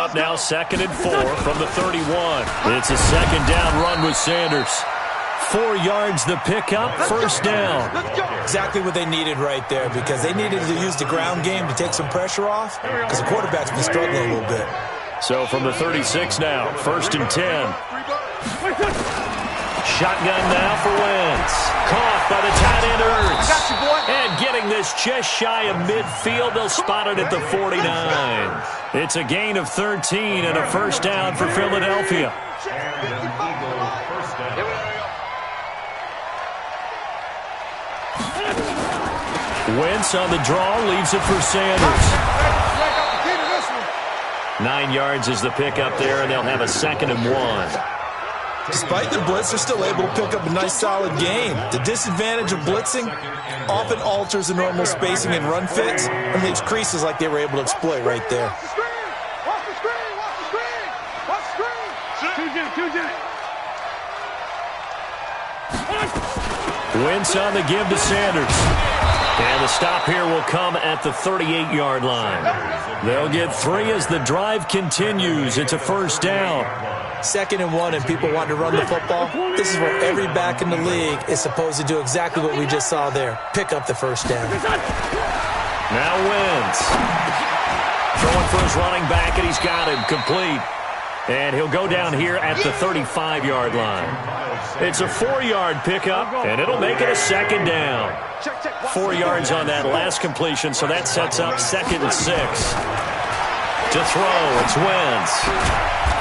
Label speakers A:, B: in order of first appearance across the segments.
A: up now, 2nd and 4 from the 31. It's a second down run with Sanders. 4 yards the pickup, first down.
B: Exactly what they needed right there, because they needed to use the ground game to take some pressure off, because the quarterback's been struggling a little bit.
A: So from the 36 now, 1st and 10. Shotgun now for Wentz. Caught by the tight end Ertz. And getting this just shy of midfield, they'll spot it at the 49. It's a gain of 13 and a first down for Philadelphia. Wentz on the draw, leaves it for Sanders. 9 yards is the pickup there, and they'll have a 2nd and 1.
B: Despite the blitz, they're still able to pick up a nice, solid gain. The disadvantage of blitzing often alters the normal spacing and run fits and leaves creases like they were able to exploit right there.
A: Wentz on the give to Sanders. And the stop here will come at the 38-yard line. They'll get 3 as the drive continues. It's a first down.
B: 2nd and 1, and people want to run the football. This is where every back in the league is supposed to do exactly what we just saw there. Pick up the first down.
A: Now Wentz. Throwing for his running back, and he's got him complete. And he'll go down here at the 35-yard line. It's a 4-yard pickup, and it'll make it a 2nd down. 4 yards on that last completion, so that sets up 2nd and 6. To throw, it's Wentz.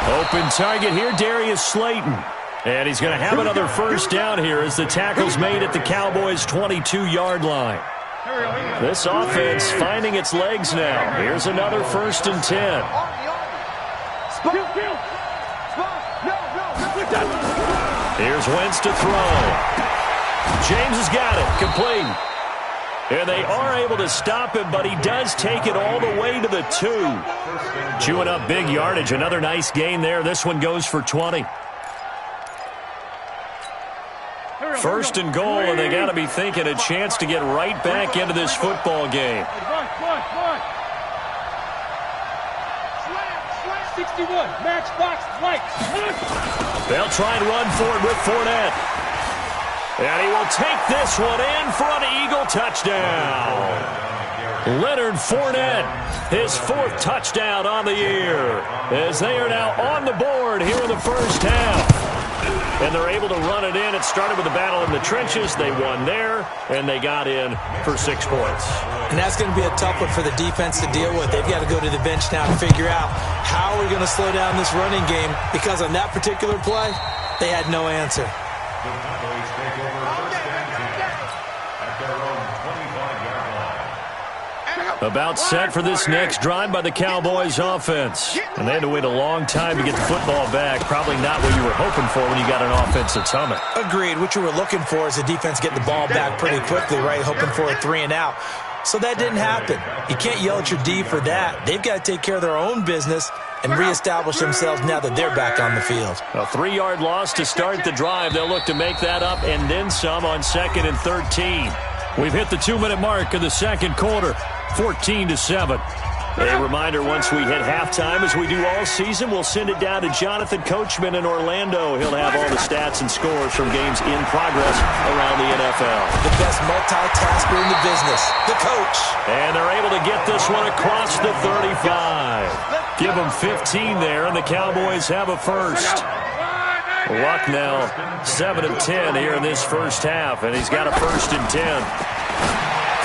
A: Open target here, Darius Slayton. And he's going to have another first down here as the tackle's made at the Cowboys' 22-yard line. This offense finding its legs now. Here's another 1st and 10. Here's Wentz to throw. James has got it, complete. And they are able to stop him, but he does take it all the way to the 2. Chewing up big yardage, another nice gain there. This one goes for 20. 1st and goal, and they got to be thinking a chance to get right back into this football game.
C: 61, matchbox, lights.
A: They'll try and run for it with Fournette. And he will take this one in for an Eagle touchdown. Leonard Fournette, his 4th touchdown on the year, as they are now on the board here in the first half. And they're able to run it in. It started with a battle in the trenches. They won there, and they got in for 6 points.
B: And that's going to be a tough one for the defense to deal with. They've got to go to the bench now to figure out how we're going to slow down this running game, because on that particular play, they had no answer.
A: About set for this next drive by the Cowboys offense. And they had to wait a long time to get the football back. Probably not what you were hoping for when you got an offense that's humming.
B: Agreed. What you were looking for is the defense getting the ball back pretty quickly, right? Hoping for a 3 and out. So that didn't happen. You can't yell at your D for that. They've got to take care of their own business and reestablish themselves now that they're back on the field.
A: A 3-yard loss to start the drive. They'll look to make that up and then some on 2nd and 13. We've hit the 2-minute mark of the second quarter. 14-7. A reminder, once we hit halftime, as we do all season, we'll send it down to Jonathan Coachman in Orlando. He'll have all the stats and scores from games in progress around the NFL.
B: The best multitasker in the business, the coach.
A: And they're able to get this one across the 35. Give them 15 there, and the Cowboys have a first. Luck now 7 of 10 here in this first half, and he's got a 1st and 10.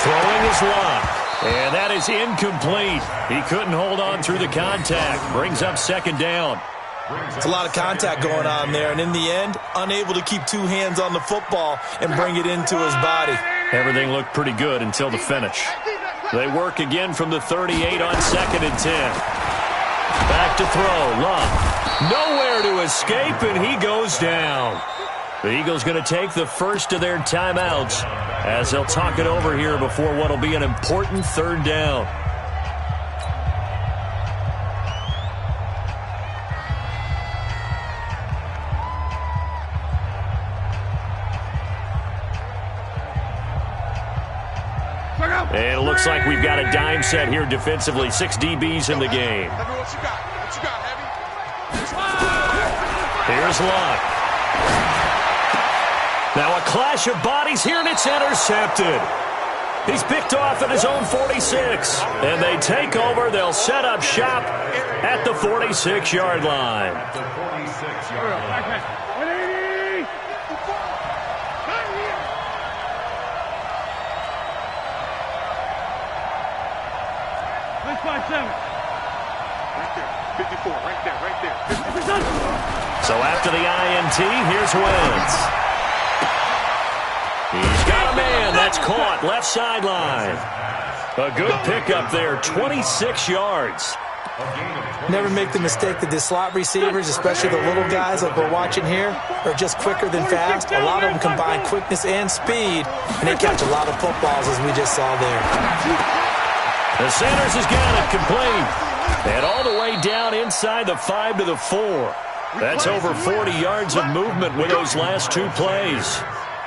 A: Throwing is Luck. And that is incomplete. He couldn't hold on through the contact. Brings up 2nd down.
B: It's a lot of contact going on there, and in the end, unable to keep 2 hands on the football and bring it into his body.
A: Everything looked pretty good until the finish. They work again from the 38 on 2nd and 10. Back to throw. Luck. Nowhere to escape, and he goes down. The Eagles going to take the first of their timeouts as they'll talk it over here before what will be an important 3rd down. And it looks like we've got a dime set here defensively. 6 DBs in the game. Here's Luck. Now a clash of bodies here, and it's intercepted. He's picked off at his own 46. And they take over. They'll set up shop at the 46-yard line. So after the INT, here's Wentz. He's got a man. That's caught. Left sideline. A good pickup there. 26 yards.
B: Never make the mistake that the slot receivers, especially the little guys like we're watching here, are just quicker than fast. A lot of them combine quickness and speed, and they catch a lot of footballs, as we just saw there.
A: The Sanders has got it complete. And all the way down inside the 5 to the 4. That's over 40 yards of movement with those last two plays.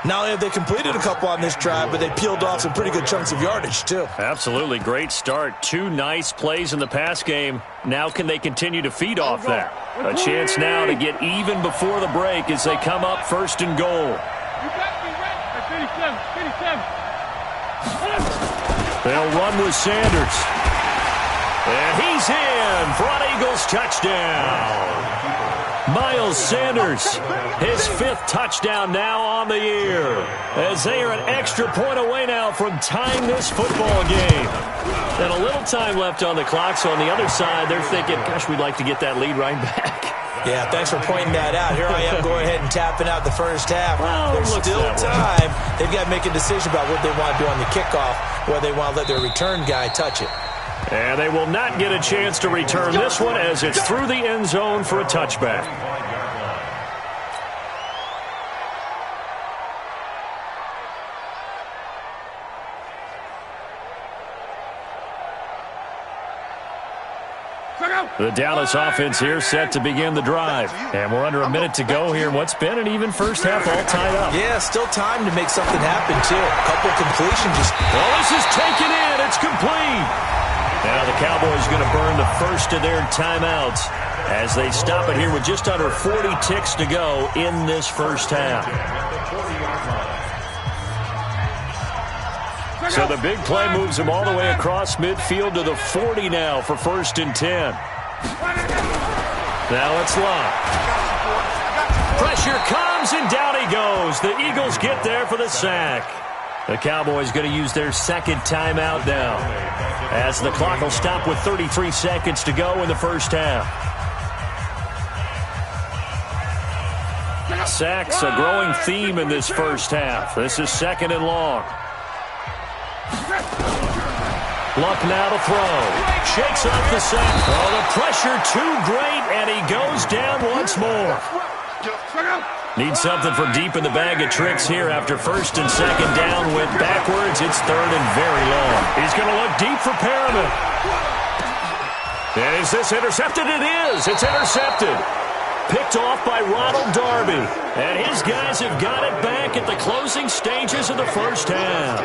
B: Not only have they completed a couple on this drive, but they peeled off some pretty good chunks of yardage, too.
A: Absolutely. Great start. Two nice plays in the pass game. Now can they continue to feed off that? A chance now to get even before the break as they come up first and goal. They'll run with Sanders. And he's in for an Eagles touchdown. Miles Sanders, his 5th touchdown now on the year, as they are an extra point away now from tying this football game. And a little time left on the clock, so on the other side, they're thinking, gosh, we'd like to get that lead right back.
B: Yeah, thanks for pointing that out. Here I am going ahead and tapping out the first half.
A: Well,
B: there's still time. They've got to make a decision about what they want to do on the kickoff, whether they want to let their return guy touch it.
A: And they will not get a chance to return this one as it's through the end zone for a touchback. The Dallas offense here set to begin the drive. And we're under a minute to go here in what's been an even first half all tied up.
B: Yeah, still time to make something happen, too. A couple completions.
A: Well, this is taken in. It's complete. Now the Cowboys going to burn the first of their timeouts as they stop it here with just under 40 ticks to go in this first half. So the big play moves them all the way across midfield to the 40 now for 1st and 10. Now it's Luck. Pressure comes, and down he goes. The Eagles get there for the sack. The Cowboys going to use their second timeout now, as the clock will stop with 33 seconds to go in the first half. Sacks a growing theme in this first half. This is 2nd and long. Luck now to throw. Shakes off the sack. Oh, the pressure too great, and he goes down once more. Needs something for deep in the bag of tricks here after 1st and 2nd down. Went backwards. It's 3rd and very long. He's going to look deep for Perriman. And is this intercepted? It is. It's intercepted. Picked off by Ronald Darby. And his guys have got it back at the closing stages of the first half.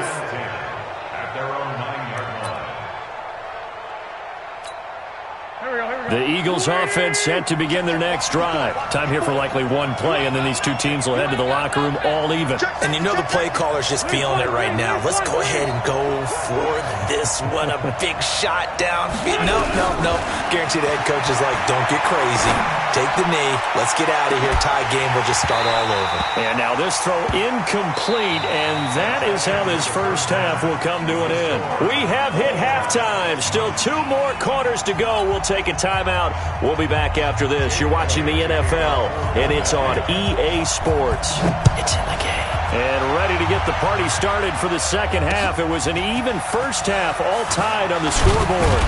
A: The Eagles offense set to begin their next drive. Time here for likely one play, and then these two teams will head to the locker room all even.
B: And you know the play caller's just feeling it right now. Let's go ahead and go for this one. A big shot downfield. No. Guarantee the head coach is like, don't get crazy. Take the knee. Let's get out of here. Tie game will just start all over.
A: And now this throw incomplete, and that is how this first half will come to an end. We have hit halftime. Still 2 more quarters to go. We'll take a timeout. We'll be back after this. You're watching the NFL, and it's on EA Sports. It's in the game. And ready to get the party started for the second half. It was an even first half, all tied on the scoreboard.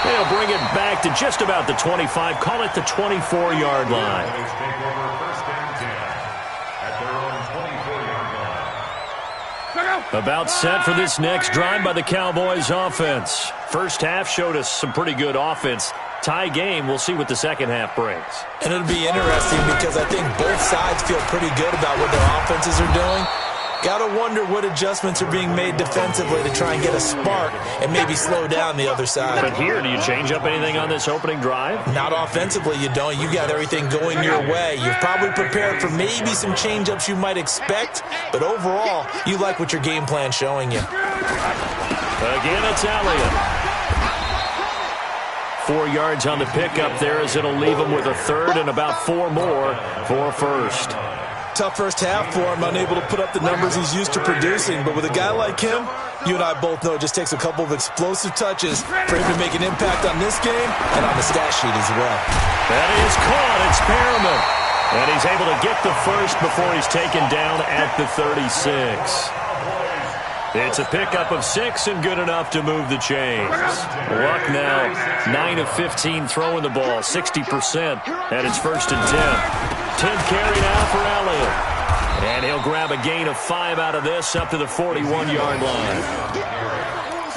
A: They'll bring it back to just about the 25, call it the 24-yard line. About set for this next drive by the Cowboys offense. First half showed us some pretty good offense. Tie game, we'll see what the second half brings.
B: And it'll be interesting because I think both sides feel pretty good about what their offenses are doing. Gotta wonder what adjustments are being made defensively to try and get a spark and maybe slow down the other side.
A: But here, do you change up anything on this opening drive?
B: Not offensively, you don't. You got everything going your way. You've probably prepared for maybe some change-ups you might expect, but overall, you like what your game plan's showing you.
A: Again, it's Elliott. 4 yards on the pickup there as it'll leave him with a third and about 4 more for first.
B: Tough first half for him, unable to put up the numbers he's used to producing. But with a guy like him, you and I both know it just takes a couple of explosive touches for him to make an impact on this game and on the stat sheet as well.
A: That is caught. It's Perriman. And he's able to get the first before he's taken down at the 36. It's a pickup of 6 and good enough to move the chains. Luck now, 9 of 15 throwing the ball, 60%, and it's first and 10. 10th carry now for Elliott. And he'll grab a gain of 5 out of this up to the 41-yard line.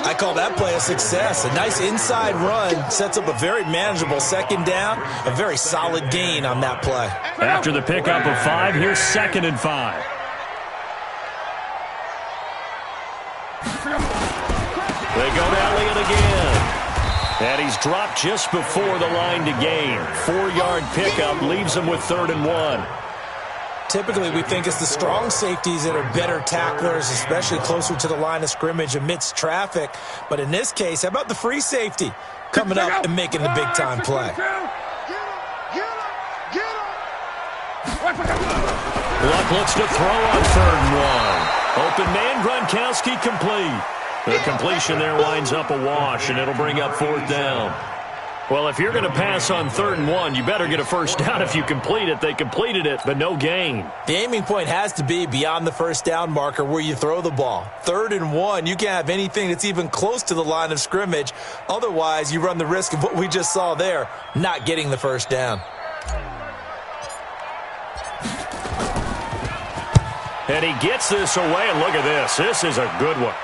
B: I call that play a success. A nice inside run sets up a very manageable second down, a very solid gain on that play.
A: After the pickup of 5, here's 2nd and 5. They go to Elliott again. And he's dropped just before the line to gain. 4-yard pickup leaves him with 3rd and 1.
B: Typically, we think it's the strong safeties that are better tacklers, especially closer to the line of scrimmage amidst traffic. But in this case, how about the free safety coming up and making the big-time play?
A: Luck looks to throw on 3rd and 1. Open man, Gronkowski complete. The completion there winds up a wash, and it'll bring up 4th down. Well, if you're going to pass on 3rd and 1, you better get a first down if you complete it. They completed it, but no gain.
B: The aiming point has to be beyond the first down marker where you throw the ball. 3rd and 1, you can't have anything that's even close to the line of scrimmage. Otherwise, you run the risk of what we just saw there, not getting the first down.
A: And he gets this away, and look at this. This is a good one.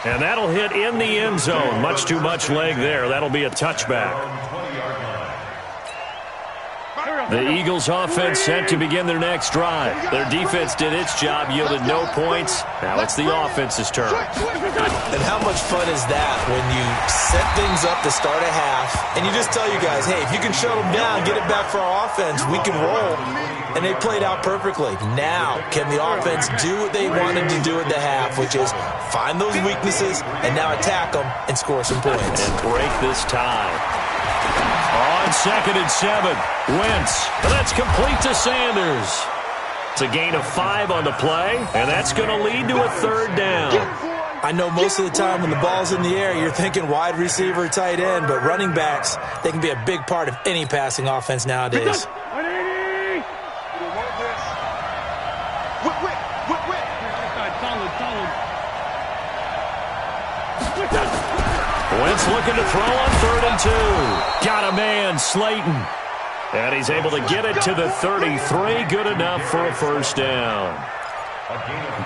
A: And that'll hit in the end zone. Much too much leg there. That'll be a touchback. The Eagles offense set to begin their next drive. Their defense did its job, yielded no points. Now it's the offense's turn.
B: And how much fun is that when you set things up to start a half and you just tell you guys, hey, if you can shut them down, get it back for our offense, we can roll. And they played out perfectly. Now, can the offense do what they wanted to do at the half, which is find those weaknesses and now attack them and score some points.
A: And break this tie. On 2nd and 7, Wentz. That's complete to Sanders. It's a gain of 5 on the play, and that's going to lead to a 3rd down.
B: I know most of the time when the ball's in the air, you're thinking wide receiver, tight end, but running backs, they can be a big part of any passing offense nowadays.
A: Wentz looking to throw on 3rd and 2. Got a man, Slayton. And he's able to get it to the 33. Good enough for a first down.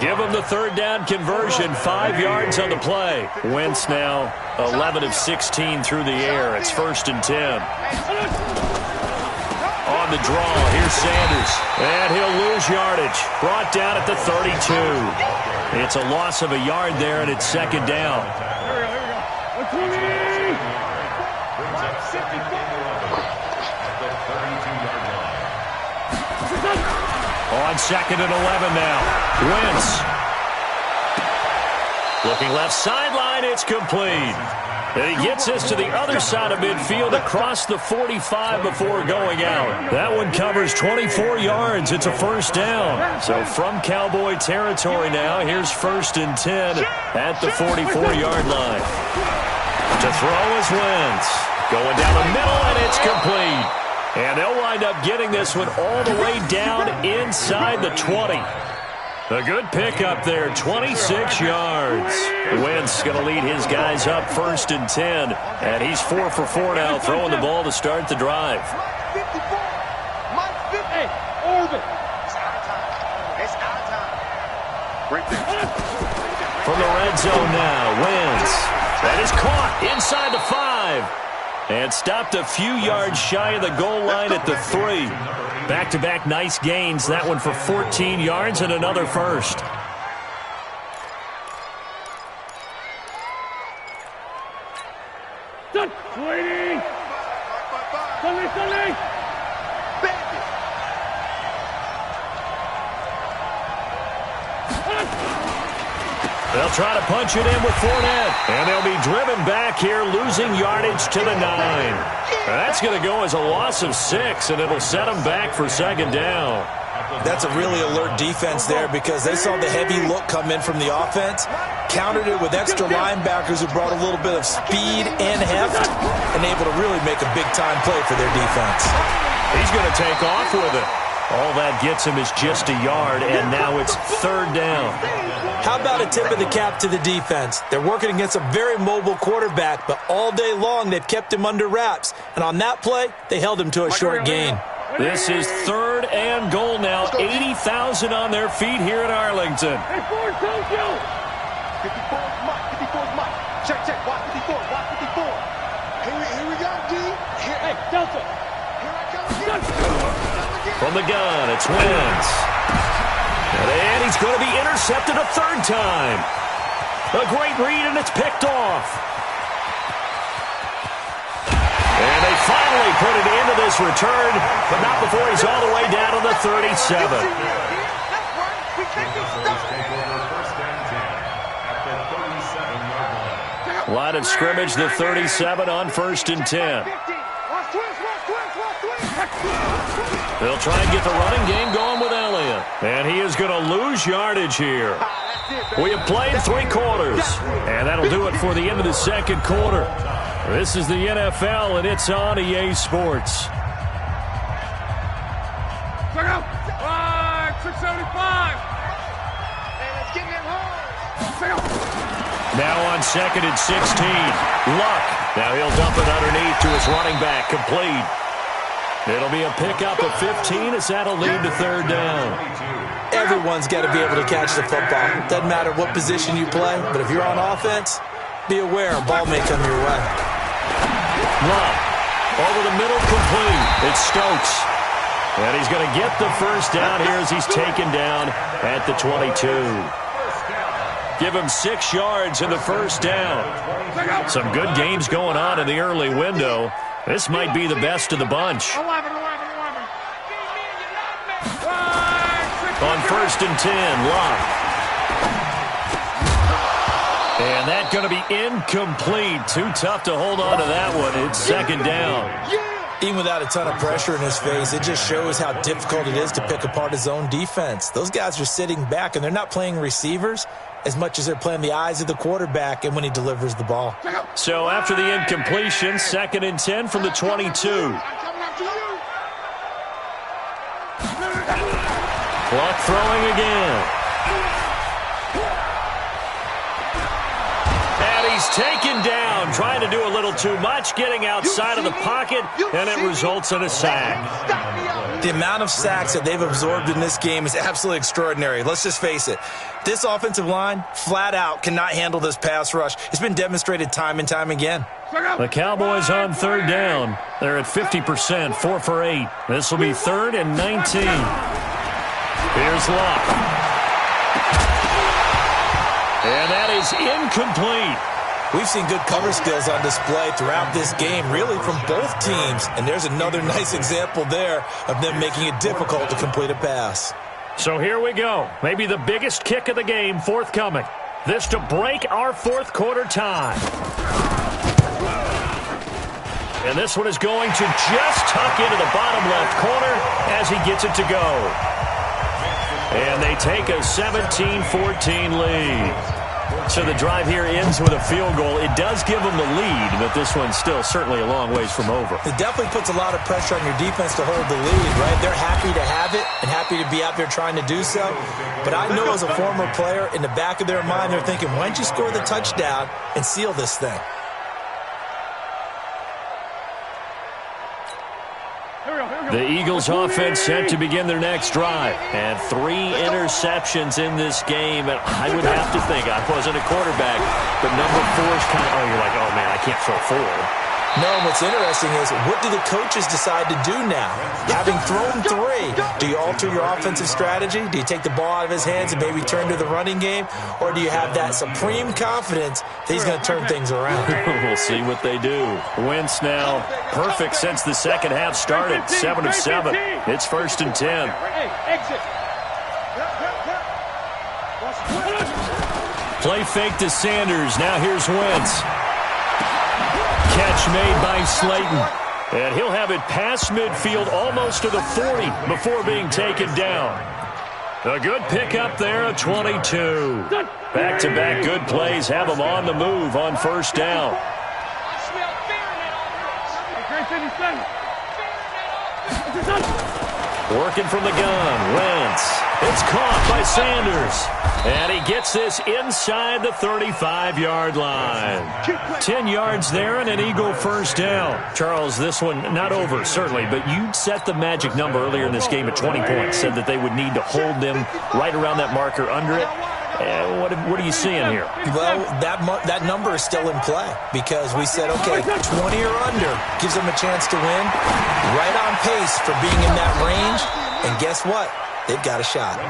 A: Give him the 3rd down conversion. 5 yards on the play. Wentz now 11 of 16 through the air. It's 1st and 10. On the draw, here's Sanders. And he'll lose yardage. Brought down at the 32. It's a loss of a yard there, and it's 2nd down. On 2nd and 11 now. Wentz. Looking left sideline, it's complete. And he gets this to the other side of midfield across the 45 before going out. That one covers 24 yards. It's a first down. So from Cowboy territory now, here's 1st and 10 at the 44-yard line. To throw is Wentz. Going down the middle, and it's complete. And they'll wind up getting this one all the way down inside the 20. A good pickup there, 26 yards. Wentz going to lead his guys up 1st and 10. And he's 4 for 4 now, throwing the ball to start the drive.
C: Hey, Orbit.
D: It's our time.
A: From the red zone now, Wentz. That is caught inside the 5. And stopped a few yards shy of the goal line at the 3. Back-to-back nice gains. That one for 14 yards and another first.
C: Done. Waiting. Sully.
A: They'll try to punch it in with Fournette. And they'll be driven back here, losing yardage to the 9. That's going to go as a loss of 6, and it'll set them back for second down.
B: That's a really alert defense there because they saw the heavy look come in from the offense, countered it with extra linebackers who brought a little bit of speed and heft, and able to really make a big-time play for their defense.
A: He's going to take off with it. All that gets him is just a yard, and now it's third down.
B: How about a tip of the cap to the defense? They're working against a very mobile quarterback, but all day long they've kept him under wraps. And on that play, they held him to a short gain.
A: This is third and goal now. 80,000 on their feet here in Arlington.
C: Hey, Ford, don't you?
D: 54's Mike. Check. Watch 54. Here we go, D.
C: Hey, Delta.
D: Here I come again.
A: From the gun, it's Wentz. And he's going to be intercepted a third time. A great read, and it's picked off. And they finally put it into this return, but not before he's all the way down to the 37. Line of scrimmage, the 37 on 1st and 10. They'll try and get the running game going with Elliott. And he is going to lose yardage here. We have played 3 quarters. And that'll do it for the end of the second quarter. This is the NFL, and it's on EA Sports.
C: Check out. 675.
D: Hey, let's get it home.
C: Check out.
A: Now on 2nd and 16. Luck. Now he'll dump it underneath to his running back. Complete. It'll be a pickup of 15 as that'll lead to third down.
B: Everyone's got to be able to catch the football. Doesn't matter what position you play, but if you're on offense, be aware a ball may come your way.
A: Luck. Over the middle, complete. It's Stokes. And he's going to get the first down here as he's taken down at the 22. Give him 6 yards in the first down. Some good games going on in the early window. This might be the best of the bunch.
C: 11.
A: On 1st and 10, Luck. And that's going to be incomplete. Too tough to hold on to that one. It's second down.
B: Even without a ton of pressure in his face, it just shows how difficult it is to pick apart his own defense. Those guys are sitting back, and they're not playing receivers as much as they're playing the eyes of the quarterback and when he delivers the ball.
A: So after the incompletion, 2nd and 10 from the 22. Luck throwing again. And he's taken down, trying to do a little too much, getting outside of the pocket, and it results in a sack.
B: The amount of sacks that they've absorbed in this game is absolutely extraordinary. Let's just face it. This offensive line, flat out, cannot handle this pass rush. It's been demonstrated time and time again.
A: The Cowboys on third down. They're at 50%, 4 for 8. This will be 3rd and 19. Here's Luck. And that is incomplete.
B: We've seen good cover skills on display throughout this game, really from both teams. And there's another nice example there of them making it difficult to complete a pass.
A: So here we go. Maybe the biggest kick of the game forthcoming. This to break our 4th quarter tie. And this one is going to just tuck into the bottom left corner as he gets it to go. And they take a 17-14 lead. So the drive here ends with a field goal. It does give them the lead, but this one's still certainly a long ways from over.
B: It definitely puts a lot of pressure on your defense to hold the lead, right? They're happy to have it and happy to be out there trying to do so. But I know as a former player, in the back of their mind, they're thinking, why don't you score the touchdown and seal this thing?
A: The Eagles offense set to begin their next drive. And 3 interceptions in this game. And I would have to think, I wasn't a quarterback, but number 4 is kind of, oh, you're like, oh, man, I can't throw 4.
B: No, what's interesting is, what do the coaches decide to do now? Having thrown 3, do you alter your offensive strategy? Do you take the ball out of his hands and maybe turn to the running game? Or do you have that supreme confidence that he's going to turn things around?
A: We'll see what they do. Wentz now perfect since the second half started. 7 of 7. It's 1st and 10.
C: Hey, exit.
A: Play fake to Sanders. Now here's Wentz. Catch made by Slayton. And he'll have it past midfield almost to the 40 before being taken down. A good pickup there, a 22. Back-to-back good plays have him on the move on 1st down. Working from the gun, Wentz. It's caught by Sanders. And he gets this inside the 35-yard line. 10 yards there and an Eagle 1st down. Charles, this one not over, certainly, but you set the magic number earlier in this game at 20 points. Said that they would need to hold them right around that marker under it. What are you seeing here?
B: Well, that number is still in play because we said, okay, 20 or under gives them a chance to win. Right on pace for being in that range. And guess what? They've got a shot.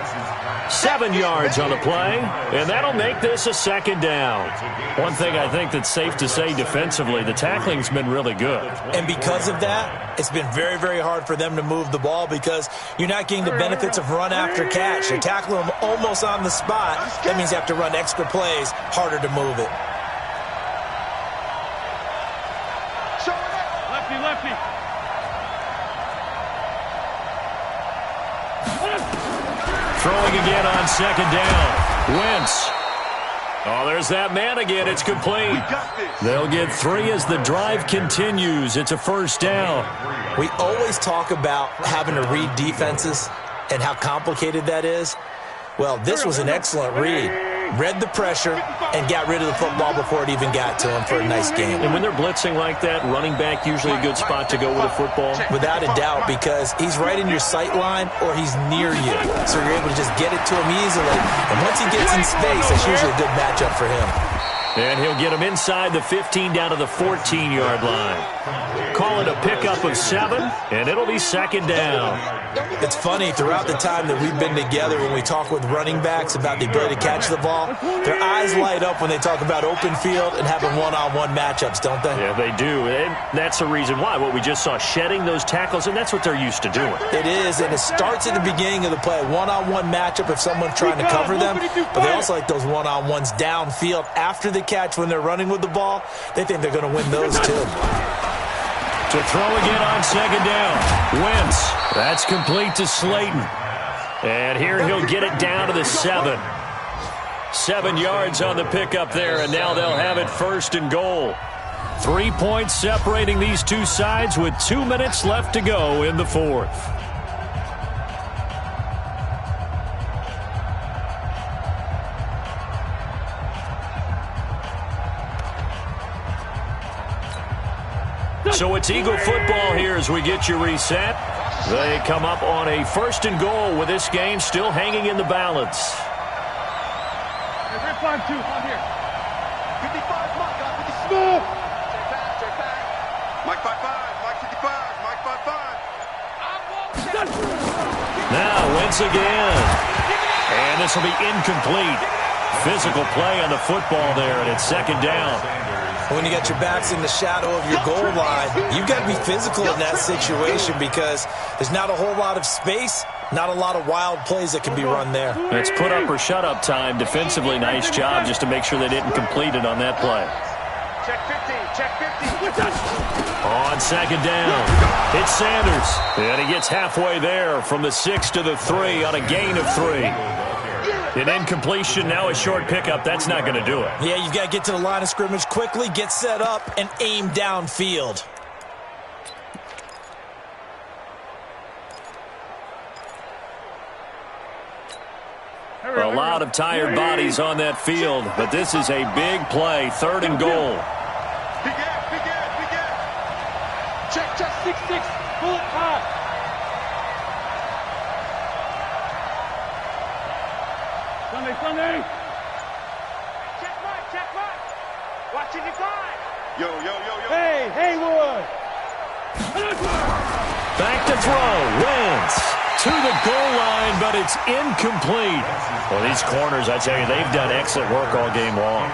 A: 7 yards on the play, and that'll make this a 2nd down. One thing I think that's safe to say defensively, the tackling's been really good.
B: And because of that, it's been very, very hard for them to move the ball because you're not getting the benefits of run after catch. You're tackling them almost on the spot. That means you have to run extra plays, harder to move it.
C: Lefty, lefty.
A: Throwing again on 2nd down. Wentz. Oh, there's that man again. It's complete. They'll get 3 as the drive continues. It's a 1st down.
B: We always talk about having to read defenses and how complicated that is. Well, this was an excellent read. Read the pressure and got rid of the football before it even got to him for a nice game.
A: And when they're blitzing like that, running back usually a good spot to go with a football?
B: Without a doubt, because he's right in your sight line or he's near you. So you're able to just get it to him easily. And once he gets in space, that's usually a good matchup for him.
A: And he'll get him inside the 15 down to the 14-yard line. Call it a pickup of 7, and it'll be 2nd down.
B: It's funny, throughout the time that we've been together, when we talk with running backs about the ability to catch the ball, their eyes light up when they talk about open field and having one-on-one matchups, don't they?
A: Yeah, they do. And that's the reason why. What we just saw, shedding those tackles, and that's what they're used to doing.
B: It is, and it starts at the beginning of the play. One-on-one matchup if someone's trying to cover them, but they also like those one-on-ones downfield after the catch when they're running with the ball. They think they're going to win those too.
A: To throw again on 2nd down. Wentz. That's complete to Slayton. And here he'll get it down to the 7. 7 yards on the pickup there, and now they'll have it 1st and goal. 3 points separating these two sides with 2 minutes left to go in the 4th. So it's Eagle football here as we get you reset. They come up on a 1st and goal with this game still hanging in the balance.
C: Hey, red 5-2, on here.
D: 55, Mike, 55.
C: Move.
D: Check back. Mike 55, Mike 55, Mike 55.
A: Now Wentz again. And this will be incomplete. Physical play on the football there, and it's 2nd down.
B: When you got your backs in the shadow of your goal line, you've got to be physical in that situation because there's not a whole lot of space, not a lot of wild plays that can be run there.
A: It's put up or shut up time. Defensively, nice job just to make sure they didn't complete it on that play.
D: Check 50, check 50.
A: On 2nd down, it's Sanders. And he gets halfway there from the 6 to the 3 on a gain of 3. An incompletion, now a short pickup. That's not going to do it.
B: Yeah, you've got to get to the line of scrimmage quickly, get set up, and aim downfield.
A: A lot of tired bodies on that field, but this is a big play, 3rd and goal.
D: Big air, big air, big air. Check, check.
C: 6-6, pull it high. Sunday.
D: Check Mike, check Mike. Watching your guard. Yo, yo, yo, yo.
C: Hey, Haywood.
A: Back to throw. Wentz to the goal line, but it's incomplete. Well, these corners, I tell you, they've done excellent work all game long.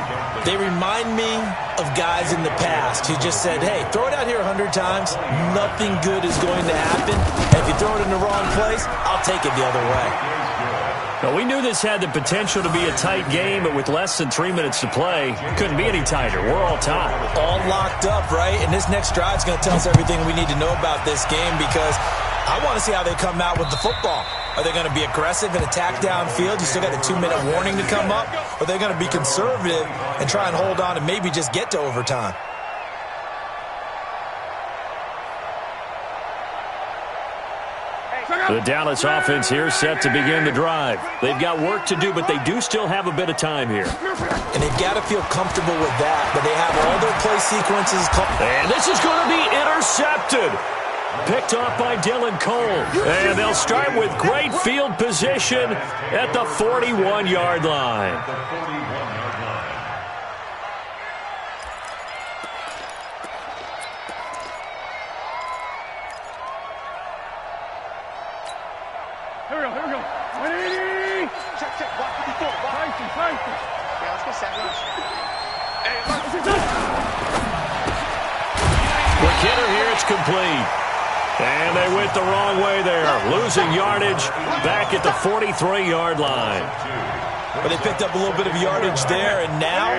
B: They remind me of guys in the past who just said, hey, throw it out here 100 times. Nothing good is going to happen. And if you throw it in the wrong place, I'll take it the other way.
A: Now, we knew this had the potential to be a tight game, but with less than 3 minutes to play, couldn't be any tighter. We're all tied.
B: All locked up, right? And this next drive is going to tell us everything we need to know about this game because I want to see how they come out with the football. Are they going to be aggressive and attack downfield? You still got a 2-minute warning to come up? Or are they going to be conservative and try and hold on and maybe just get to overtime?
A: The Dallas offense here set to begin the drive. They've got work to do, but they do still have a bit of time here.
B: And they've got to feel comfortable with that, but they have all their play sequences.
A: And this is going to be intercepted. Picked off by Dylan Cole. And they'll start with great field position at the 41-yard line.
C: Here we go, here we go. 180.
D: Check, check. Watch 54. Watch.
C: Nice.
D: Yeah, let's go sack rush. Hey,
A: McKinnon here, it's complete. And they went the wrong way there, losing yardage back at the 43-yard line.
B: But they picked up a little bit of yardage there, and now,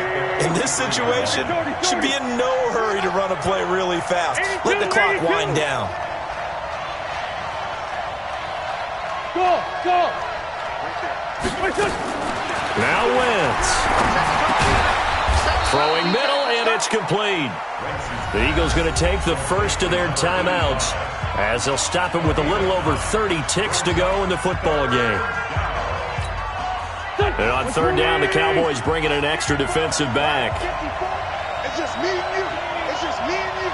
B: in this situation, should be in no hurry to run a play really fast. Let the clock wind down.
C: Go.
A: Now Wentz. Throwing middle, and it's complete. The Eagles going to take the first of their timeouts as they'll stop it with a little over 30 ticks to go in the football game. And on third down, the Cowboys bring in an extra defensive back.
D: it's just me and you. It's just me and you.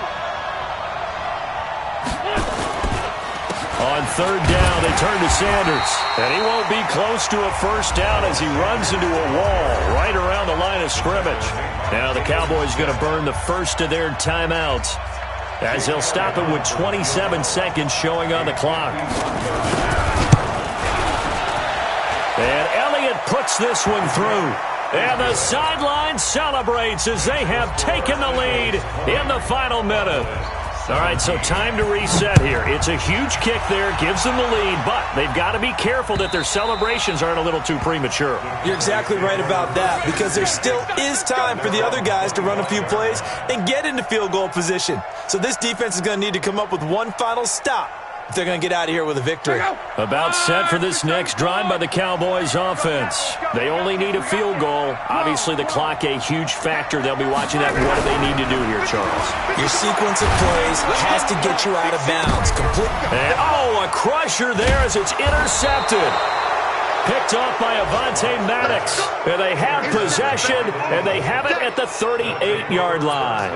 A: On third down, they turn to Sanders. And he won't be close to a first down as he runs into a wall right around the line of scrimmage. Now the Cowboys going to burn the first of their timeouts as they'll stop it with 27 seconds showing on the clock. And Elliott puts this one through. And the sideline celebrates as they have taken the lead in the final minute. All right, so time to reset here. It's a huge kick there, gives them the lead, but they've got to be careful that their celebrations aren't a little too premature.
B: You're exactly right about that because there still is time for the other guys to run a few plays and get into field goal position. So this defense is going to need to come up with one final stop if they're going to get out of here with a victory.
A: About set for this next drive by the Cowboys offense. They only need a field goal. Obviously, the clock a huge factor. They'll be watching that. What do they need to do here, Charles?
B: Your sequence of plays has to get you out of bounds.
A: And, a crusher there as it's intercepted. Picked off by Avonte Maddox. And they have possession, and they have it at the 38-yard line.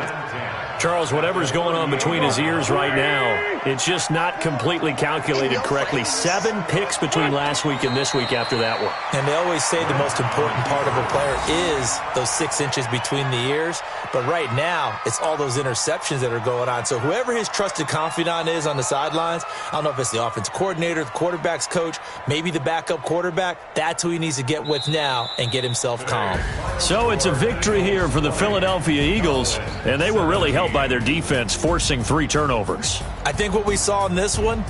A: Charles, whatever's going on between his ears right now, it's just not completely calculated correctly. 7 picks between last week and this week after that one.
B: And they always say the most important part of a player is those 6 inches between the ears. But right now, it's all those interceptions that are going on. So whoever his trusted confidant is on the sidelines, I don't know if it's the offensive coordinator, the quarterback's coach, maybe the backup quarterback, that's who he needs to get with now and get himself calm.
A: So it's a victory here for the Philadelphia Eagles, and they were really helped by their defense forcing 3 turnovers.
B: I think what we saw in this one